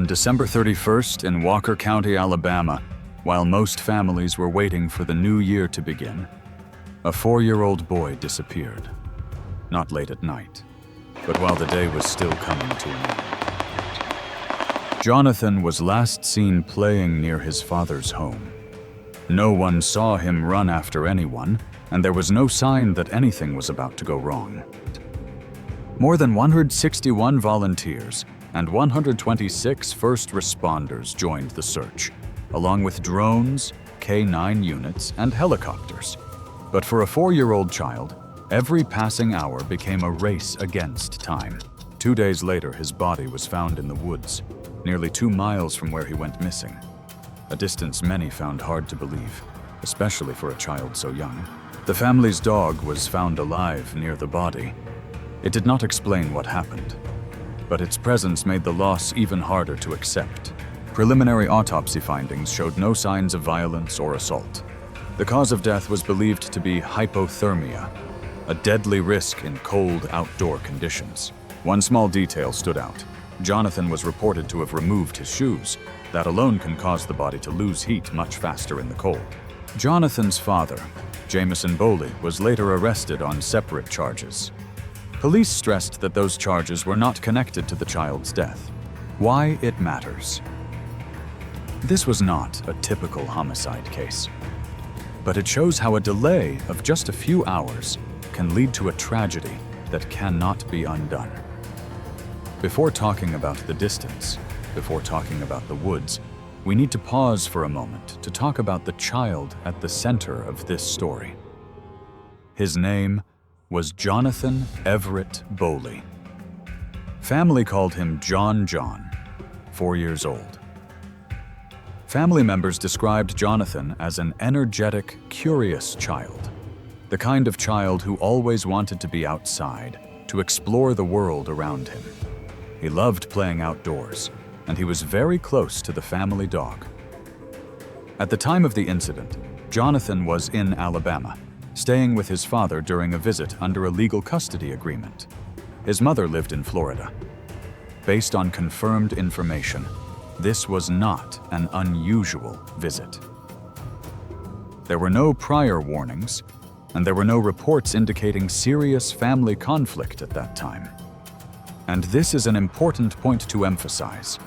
On December 31st in Walker County, Alabama, while most families were waiting for the new year to begin, a 4-year-old boy disappeared. Not late at night, but while the day was still coming to an end. Johnathan was last seen playing near his father's home. No one saw him run after anyone, and there was no sign that anything was about to go wrong. More than 161 volunteers and 126 first responders joined the search, along with drones, K-9 units, and helicopters. But for a 4-year-old child, every passing hour became a race against time. 2 days later, his body was found in the woods, nearly 2 miles from where he went missing, a distance many found hard to believe, especially for a child so young. The family's dog was found alive near the body. It did not explain what happened, but its presence made the loss even harder to accept. Preliminary autopsy findings showed no signs of violence or assault. The cause of death was believed to be hypothermia, a deadly risk in cold outdoor conditions. One small detail stood out. Johnathan was reported to have removed his shoes. That alone can cause the body to lose heat much faster in the cold. Johnathan's father, Johnathan Boley, was later arrested on separate charges. Police stressed that those charges were not connected to the child's death. Why it matters. This was not a typical homicide case, but it shows how a delay of just a few hours can lead to a tragedy that cannot be undone. Before talking about the distance, before talking about the woods, we need to pause for a moment to talk about the child at the center of this story. His name was Johnathan Everett Boley. Family called him John, 4 years old. Family members described Johnathan as an energetic, curious child, the kind of child who always wanted to be outside, to explore the world around him. He loved playing outdoors, and he was very close to the family dog. At the time of the incident, Johnathan was in Alabama, staying with his father during a visit under a legal custody agreement. His mother lived in Florida. Based on confirmed information, this was not an unusual visit. There were no prior warnings, and there were no reports indicating serious family conflict at that time. And this is an important point to emphasize.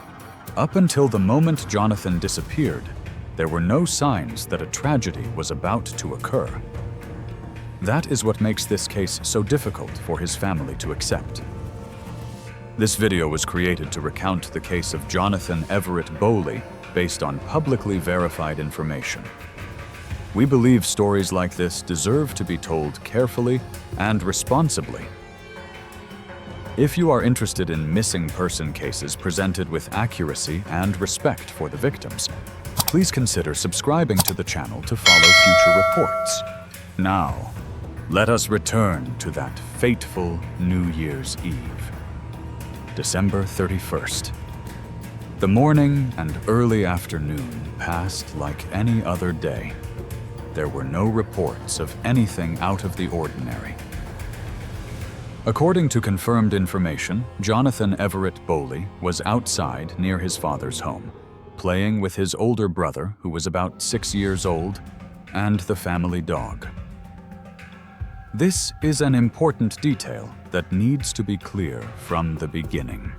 Up until the moment Johnathan disappeared, there were no signs that a tragedy was about to occur. That is what makes this case so difficult for his family to accept. This video was created to recount the case of Johnathan Everett Boley based on publicly verified information. We believe stories like this deserve to be told carefully and responsibly. If you are interested in missing person cases presented with accuracy and respect for the victims, please consider subscribing to the channel to follow future reports. Now, let us return to that fateful New Year's Eve, December 31st. The morning and early afternoon passed like any other day. There were no reports of anything out of the ordinary. According to confirmed information, Johnathan Everett Boley was outside near his father's home, playing with his older brother, who was about 6 years old, and the family dog. This is an important detail that needs to be clear from the beginning.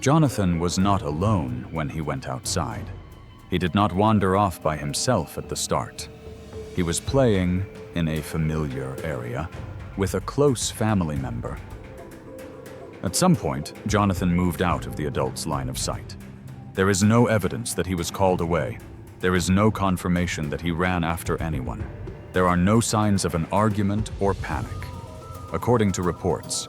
Johnathan was not alone when he went outside. He did not wander off by himself at the start. He was playing in a familiar area with a close family member. At some point, Johnathan moved out of the adult's line of sight. There is no evidence that he was called away. There is no confirmation that he ran after anyone. There are no signs of an argument or panic. According to reports,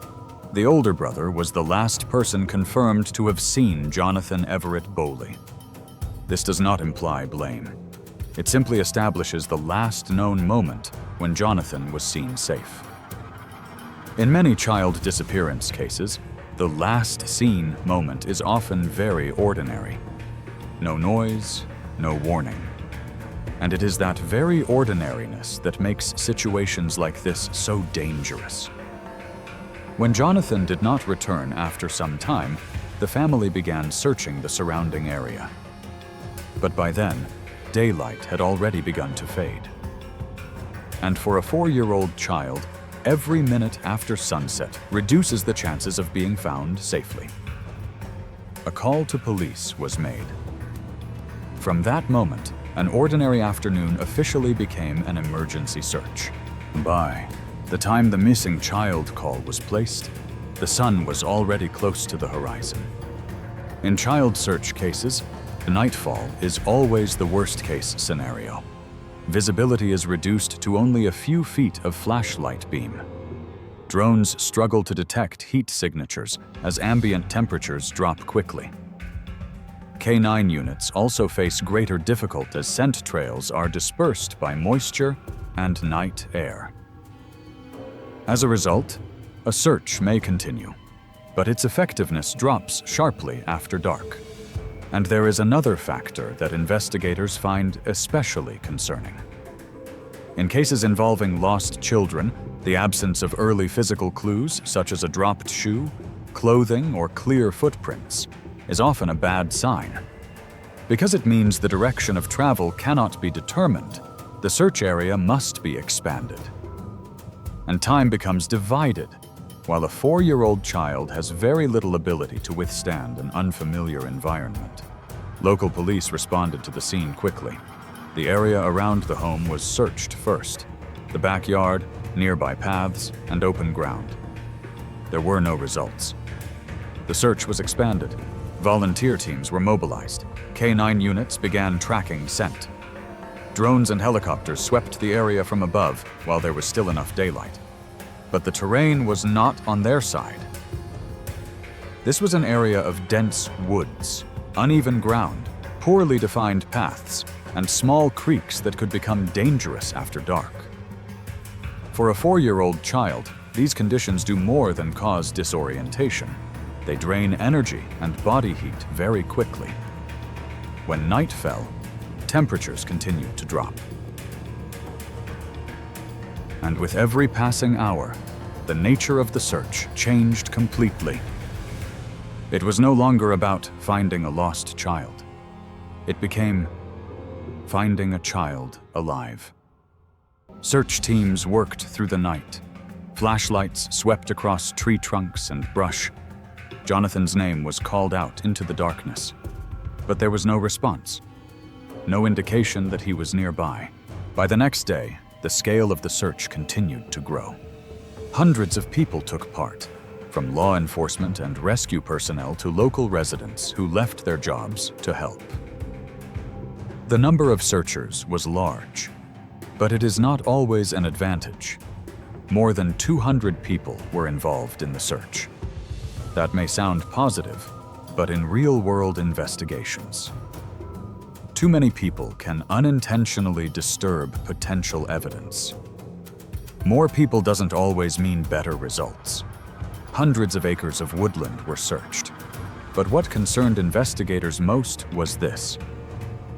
the older brother was the last person confirmed to have seen Johnathan Everett Boley. This does not imply blame. It simply establishes the last known moment when Johnathan was seen safe. In many child disappearance cases, the last seen moment is often very ordinary. No noise, no warning. And it is that very ordinariness that makes situations like this so dangerous. When Johnathan did not return after some time, the family began searching the surrounding area. But by then, daylight had already begun to fade. And for a 4-year-old child, every minute after sunset reduces the chances of being found safely. A call to police was made. From that moment, an ordinary afternoon officially became an emergency search. By the time the missing child call was placed, the sun was already close to the horizon. In child search cases, nightfall is always the worst-case scenario. Visibility is reduced to only a few feet of flashlight beam. Drones struggle to detect heat signatures as ambient temperatures drop quickly. K9 units also face greater difficulty as scent trails are dispersed by moisture and night air. As a result, a search may continue, but its effectiveness drops sharply after dark. And there is another factor that investigators find especially concerning. In cases involving lost children, the absence of early physical clues, such as a dropped shoe, clothing, or clear footprints, is often a bad sign. Because it means the direction of travel cannot be determined, the search area must be expanded. And time becomes divided, while a 4-year-old child has very little ability to withstand an unfamiliar environment. Local police responded to the scene quickly. The area around the home was searched first: the backyard, nearby paths, and open ground. There were no results. The search was expanded. Volunteer teams were mobilized. K9 units began tracking scent. Drones and helicopters swept the area from above while there was still enough daylight. But the terrain was not on their side. This was an area of dense woods, uneven ground, poorly defined paths, and small creeks that could become dangerous after dark. For a 4-year-old child, these conditions do more than cause disorientation. They drain energy and body heat very quickly. When night fell, temperatures continued to drop. And with every passing hour, the nature of the search changed completely. It was no longer about finding a lost child. It became finding a child alive. Search teams worked through the night. Flashlights swept across tree trunks and brush. Johnathan's name was called out into the darkness, but there was no response. No indication that he was nearby. By the next day, the scale of the search continued to grow. Hundreds of people took part, from law enforcement and rescue personnel to local residents who left their jobs to help. The number of searchers was large, but it is not always an advantage. More than 200 people were involved in the search. That may sound positive, but in real-world investigations, too many people can unintentionally disturb potential evidence. More people doesn't always mean better results. Hundreds of acres of woodland were searched. But what concerned investigators most was this: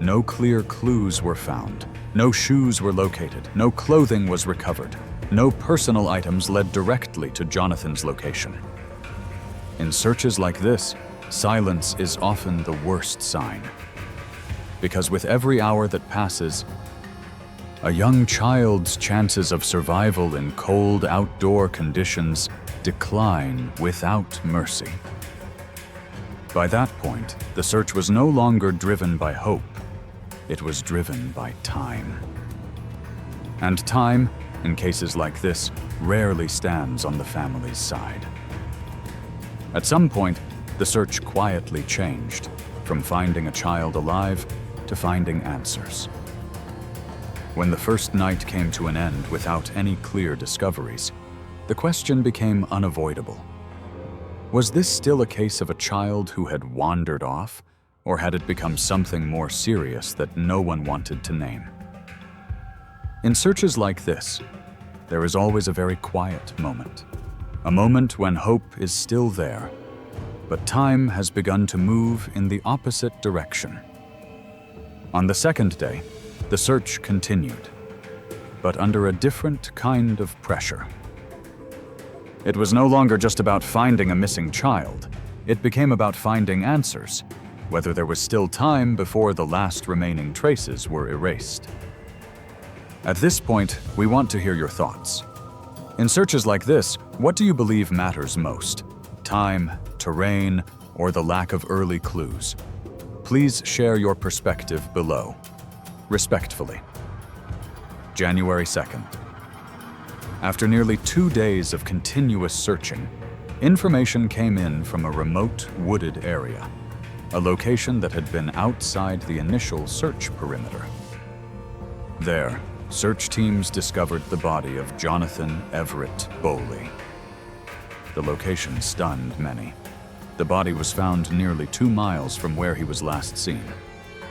no clear clues were found, no shoes were located, no clothing was recovered, no personal items led directly to Johnathan's location. In searches like this, silence is often the worst sign. Because with every hour that passes, a young child's chances of survival in cold outdoor conditions decline without mercy. By that point, the search was no longer driven by hope. It was driven by time. And time, in cases like this, rarely stands on the family's side. At some point, the search quietly changed, from finding a child alive to finding answers. When the first night came to an end without any clear discoveries, the question became unavoidable. Was this still a case of a child who had wandered off, or had it become something more serious that no one wanted to name? In searches like this, there is always a very quiet moment. A moment when hope is still there, but time has begun to move in the opposite direction. On the second day, the search continued, but under a different kind of pressure. It was no longer just about finding a missing child. It became about finding answers, whether there was still time before the last remaining traces were erased. At this point, we want to hear your thoughts. In searches like this, what do you believe matters most? Time, terrain, or the lack of early clues? Please share your perspective below. Respectfully. January 2nd. After nearly 2 days of continuous searching, information came in from a remote, wooded area, a location that had been outside the initial search perimeter. There, search teams discovered the body of Johnathan Everett Boley. The location stunned many. The body was found nearly 2 miles from where he was last seen.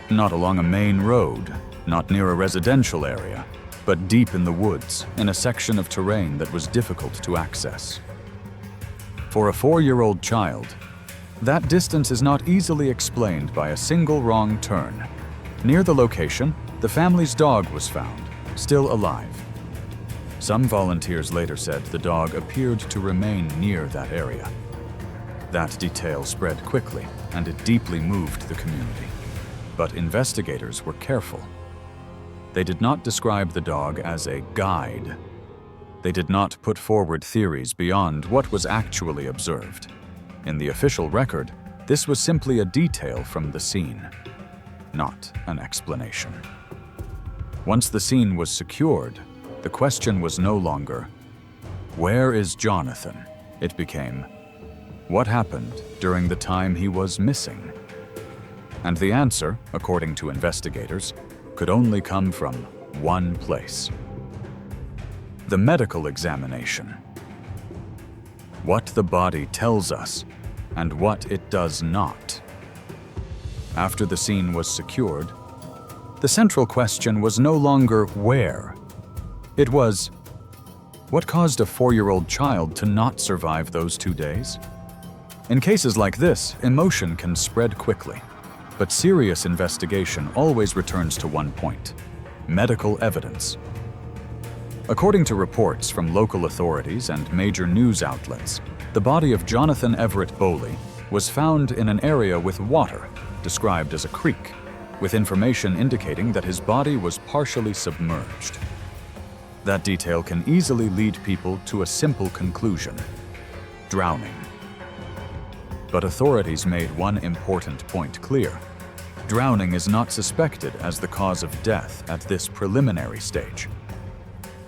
Not along a main road, not near a residential area, but deep in the woods, in a section of terrain that was difficult to access. For a 4-year-old child, that distance is not easily explained by a single wrong turn. Near the location, the family's dog was found, still alive. Some volunteers later said the dog appeared to remain near that area. That detail spread quickly, and it deeply moved the community. But investigators were careful. They did not describe the dog as a guide. They did not put forward theories beyond what was actually observed. In the official record, this was simply a detail from the scene, not an explanation. Once the scene was secured, the question was no longer, "Where is Johnathan?" It became, "What happened during the time he was missing?" And the answer, according to investigators, could only come from one place: the medical examination. What the body tells us and what it does not. After the scene was secured, the central question was no longer where. It was, what caused a 4-year-old child to not survive those 2 days? In cases like this, emotion can spread quickly, but serious investigation always returns to one point: medical evidence. According to reports from local authorities and major news outlets, the body of Johnathan Everett Boley was found in an area with water, described as a creek, with information indicating that his body was partially submerged. That detail can easily lead people to a simple conclusion: drowning. But authorities made one important point clear: drowning is not suspected as the cause of death at this preliminary stage.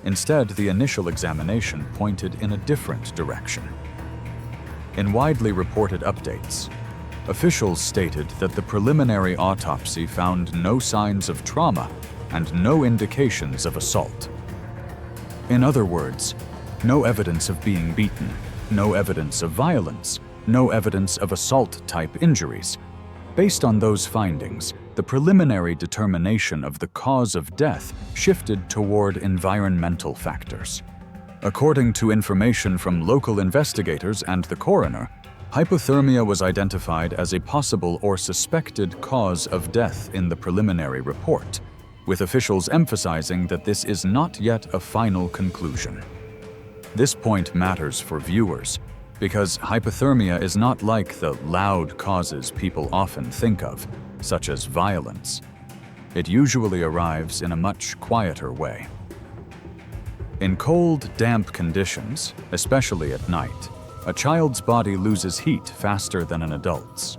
Instead, the initial examination pointed in a different direction. In widely reported updates, officials stated that the preliminary autopsy found no signs of trauma and no indications of assault. In other words, no evidence of being beaten, no evidence of violence, no evidence of assault-type injuries. Based on those findings, the preliminary determination of the cause of death shifted toward environmental factors. According to information from local investigators and the coroner, hypothermia was identified as a possible or suspected cause of death in the preliminary report, with officials emphasizing that this is not yet a final conclusion. This point matters for viewers, because hypothermia is not like the loud causes people often think of, such as violence. It usually arrives in a much quieter way. In cold, damp conditions, especially at night, a child's body loses heat faster than an adult's.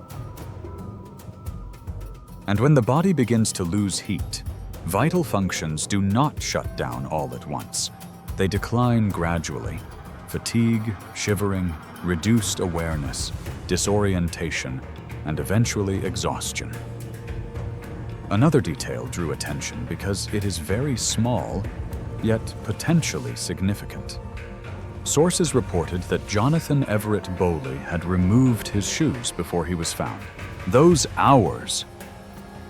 And when the body begins to lose heat, vital functions do not shut down all at once. They decline gradually. Fatigue, shivering, reduced awareness, disorientation, and eventually exhaustion. Another detail drew attention because it is very small, yet potentially significant. Sources reported that Johnathan Everett Boley had removed his shoes before he was found. Those hours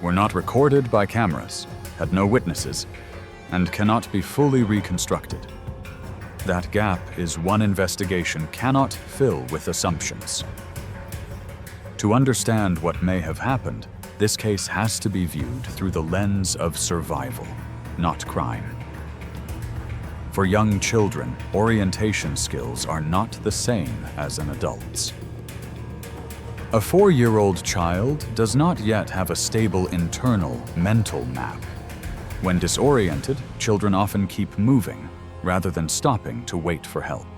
were not recorded by cameras, had no witnesses, and cannot be fully reconstructed. That gap is one investigation cannot fill with assumptions. To understand what may have happened, this case has to be viewed through the lens of survival, not crime. For young children, orientation skills are not the same as an adult's. A 4-year-old child does not yet have a stable internal mental map. When disoriented, children often keep moving rather than stopping to wait for help.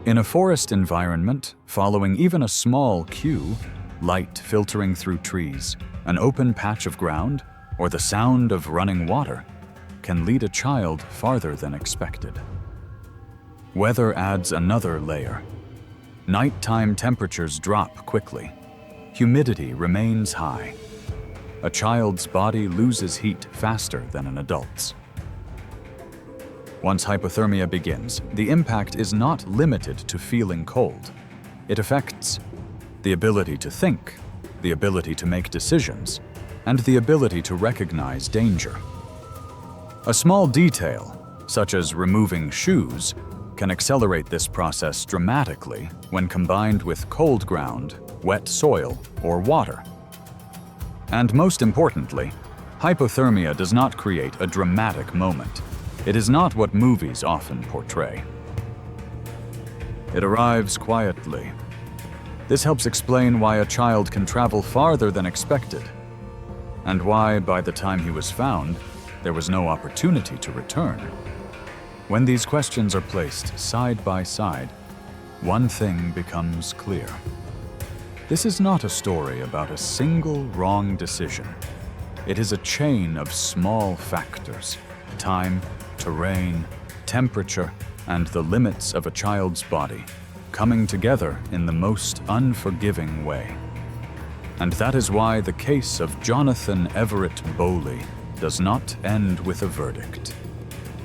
In a forest environment, following even a small cue, light filtering through trees, an open patch of ground, or the sound of running water, can lead a child farther than expected. Weather adds another layer. Nighttime temperatures drop quickly. Humidity remains high. A child's body loses heat faster than an adult's. Once hypothermia begins, the impact is not limited to feeling cold. It affects the ability to think, the ability to make decisions, and the ability to recognize danger. A small detail, such as removing shoes, can accelerate this process dramatically when combined with cold ground, wet soil, or water. And most importantly, hypothermia does not create a dramatic moment. It is not what movies often portray. It arrives quietly. This helps explain why a child can travel farther than expected, and why, by the time he was found, there was no opportunity to return. When these questions are placed side by side, one thing becomes clear. This is not a story about a single wrong decision. It is a chain of small factors: time, terrain, temperature, and the limits of a child's body, coming together in the most unforgiving way. And that is why the case of Johnathan Everett Boley does not end with a verdict.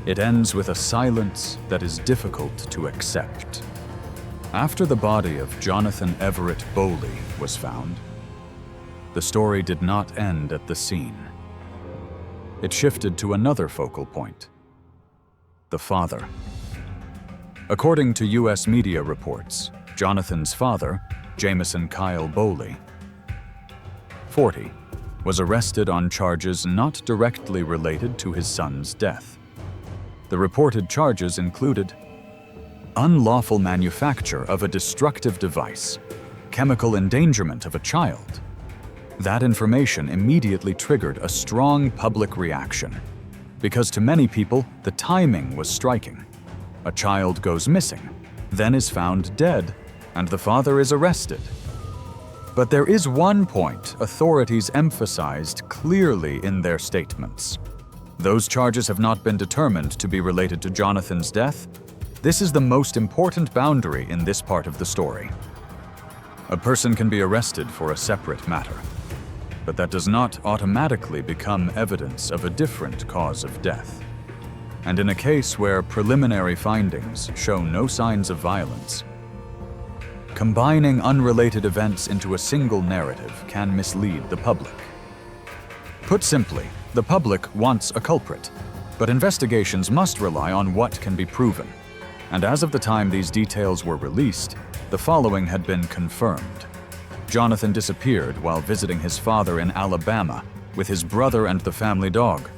It ends with a silence that is difficult to accept. After the body of Johnathan Everett Boley was found, the story did not end at the scene. It shifted to another focal point: the father. According to U.S. media reports, Johnathan's father, Jamison Kyle Boley, 40, was arrested on charges not directly related to his son's death. The reported charges included unlawful manufacture of a destructive device, chemical endangerment of a child. That information immediately triggered a strong public reaction, because to many people, the timing was striking. A child goes missing, then is found dead, and the father is arrested. But there is one point authorities emphasized clearly in their statements. Those charges have not been determined to be related to Johnathan's death. This is the most important boundary in this part of the story. A person can be arrested for a separate matter, but that does not automatically become evidence of a different cause of death. And in a case where preliminary findings show no signs of violence, combining unrelated events into a single narrative can mislead the public. Put simply, the public wants a culprit, but investigations must rely on what can be proven. And as of the time these details were released, the following had been confirmed. Johnathan disappeared while visiting his father in Alabama with his brother and the family dog.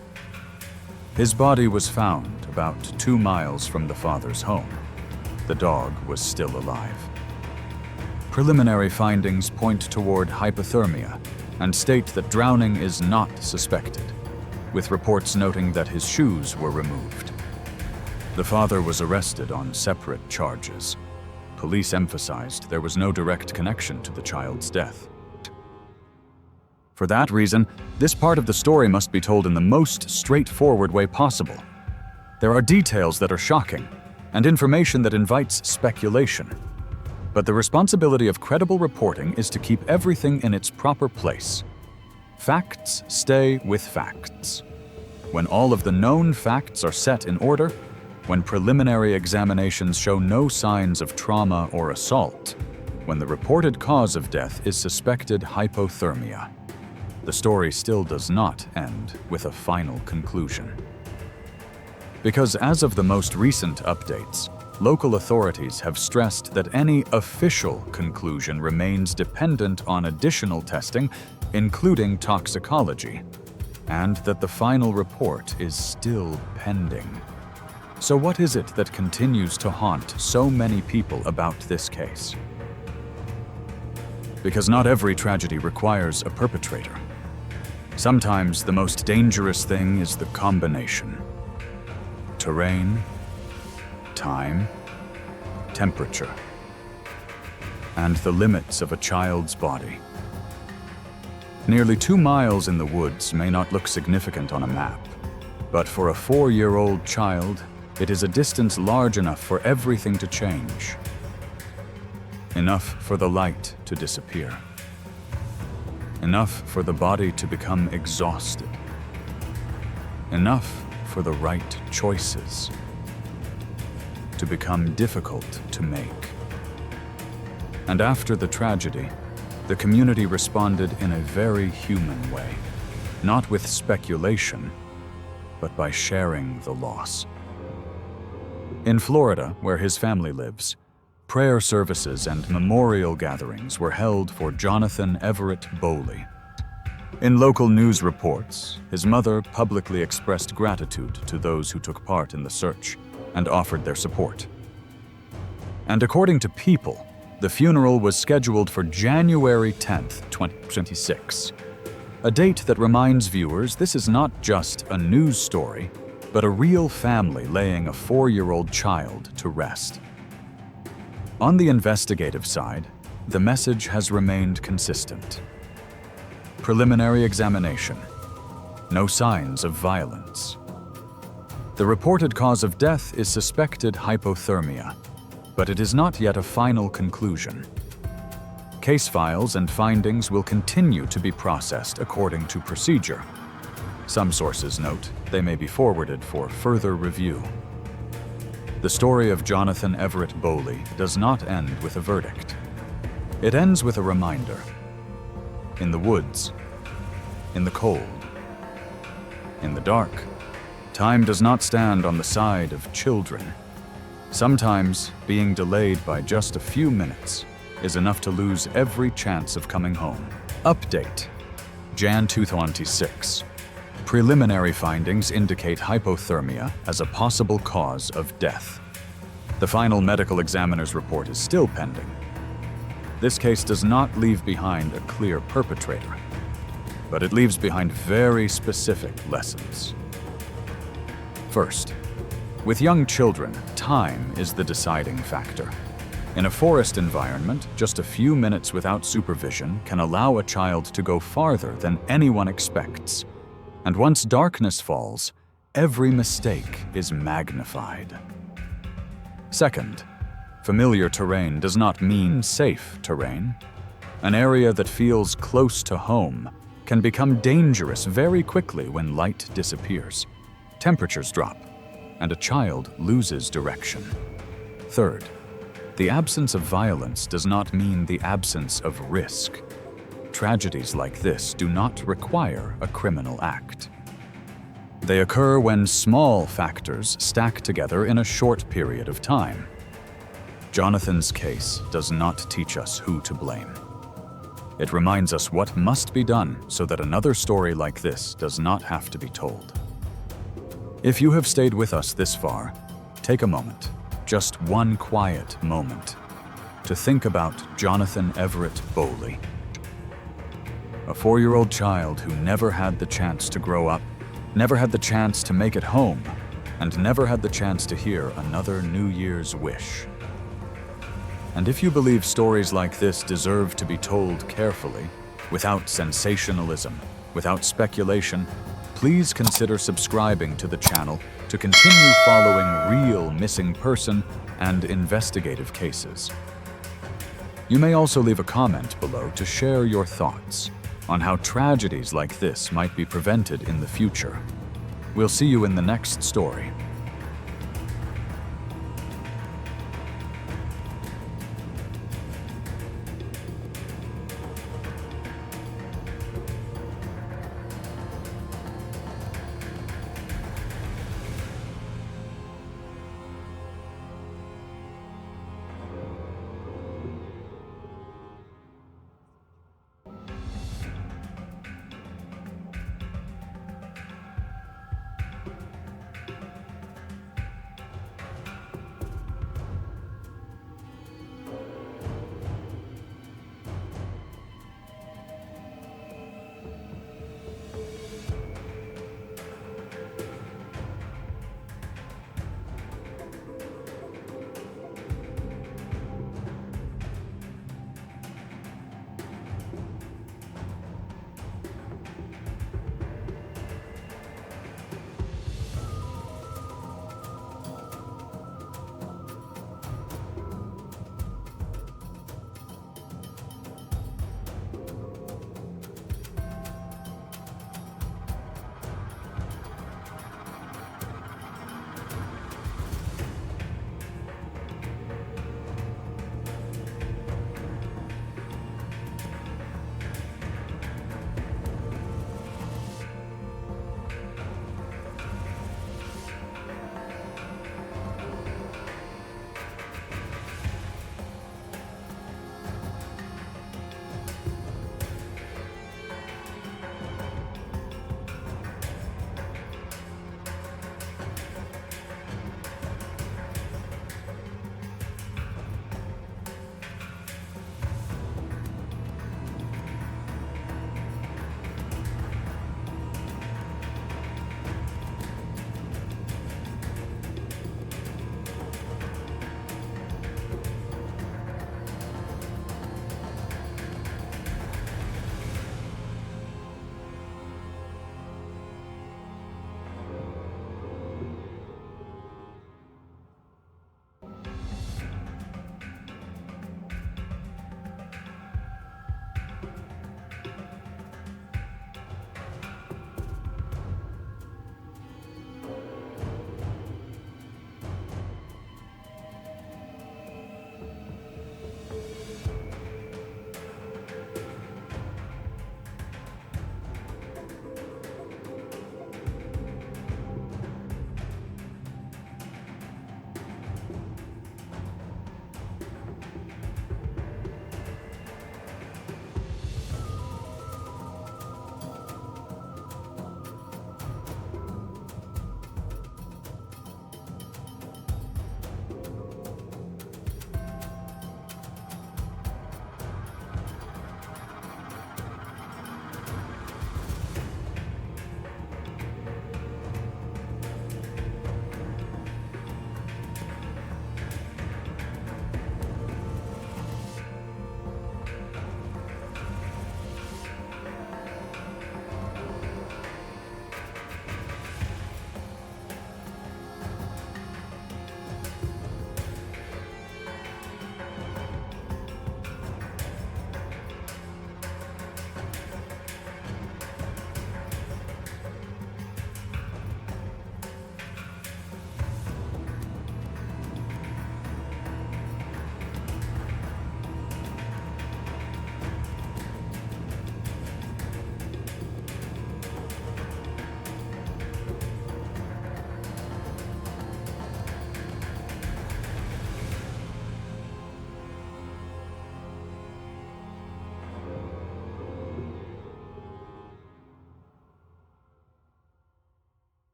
His body was found about 2 miles from the father's home. The dog was still alive. Preliminary findings point toward hypothermia and state that drowning is not suspected, with reports noting that his shoes were removed. The father was arrested on separate charges. Police emphasized there was no direct connection to the child's death. For that reason, this part of the story must be told in the most straightforward way possible. There are details that are shocking, and information that invites speculation. But the responsibility of credible reporting is to keep everything in its proper place. Facts stay with facts. When all of the known facts are set in order, when preliminary examinations show no signs of trauma or assault, when the reported cause of death is suspected hypothermia, the story still does not end with a final conclusion. Because as of the most recent updates, local authorities have stressed that any official conclusion remains dependent on additional testing, including toxicology, and that the final report is still pending. So what is it that continues to haunt so many people about this case? because not every tragedy requires a perpetrator. Sometimes the most dangerous thing is the combination: terrain, time, temperature, and the limits of a child's body. Nearly 2 miles in the woods may not look significant on a map, but for a 4-year-old child, it is a distance large enough for everything to change. Enough for the light to disappear. Enough for the body to become exhausted. Enough for the right choices to become difficult to make. And after the tragedy, the community responded in a very human way, not with speculation, but by sharing the loss. In Florida, where his family lives, prayer services and memorial gatherings were held for Johnathan Everett Boley. In local news reports, his mother publicly expressed gratitude to those who took part in the search and offered their support. And according to People, the funeral was scheduled for January 10th, 2026. A date that reminds viewers this is not just a news story, but a real family laying a 4-year-old child to rest. On the investigative side, the message has remained consistent. Preliminary examination. No signs of violence. The reported cause of death is suspected hypothermia, but it is not yet a final conclusion. Case files and findings will continue to be processed according to procedure. Some sources note they may be forwarded for further review. The story of Johnathan Everett Boley does not end with a verdict. It ends with a reminder. In the woods, in the cold, in the dark, time does not stand on the side of children. Sometimes, being delayed by just a few minutes is enough to lose every chance of coming home. Update: Jan 2026. Preliminary findings indicate hypothermia as a possible cause of death. The final medical examiner's report is still pending. This case does not leave behind a clear perpetrator, but it leaves behind very specific lessons. First, with young children, time is the deciding factor. In a forest environment, just a few minutes without supervision can allow a child to go farther than anyone expects. And once darkness falls, every mistake is magnified. Second, familiar terrain does not mean safe terrain. An area that feels close to home can become dangerous very quickly when light disappears, temperatures drop, and a child loses direction. Third, the absence of violence does not mean the absence of risk. Tragedies like this do not require a criminal act. They occur when small factors stack together in a short period of time. Johnathan's case does not teach us who to blame. It reminds us what must be done so that another story like this does not have to be told. If you have stayed with us this far, take a moment, just one quiet moment, to think about Johnathan Everett Boley. A 4-year-old child who never had the chance to grow up, never had the chance to make it home, and never had the chance to hear another New Year's wish. And if you believe stories like this deserve to be told carefully, without sensationalism, without speculation, please consider subscribing to the channel to continue following real missing person and investigative cases. You may also leave a comment below to share your thoughts on how tragedies like this might be prevented in the future. We'll see you in the next story.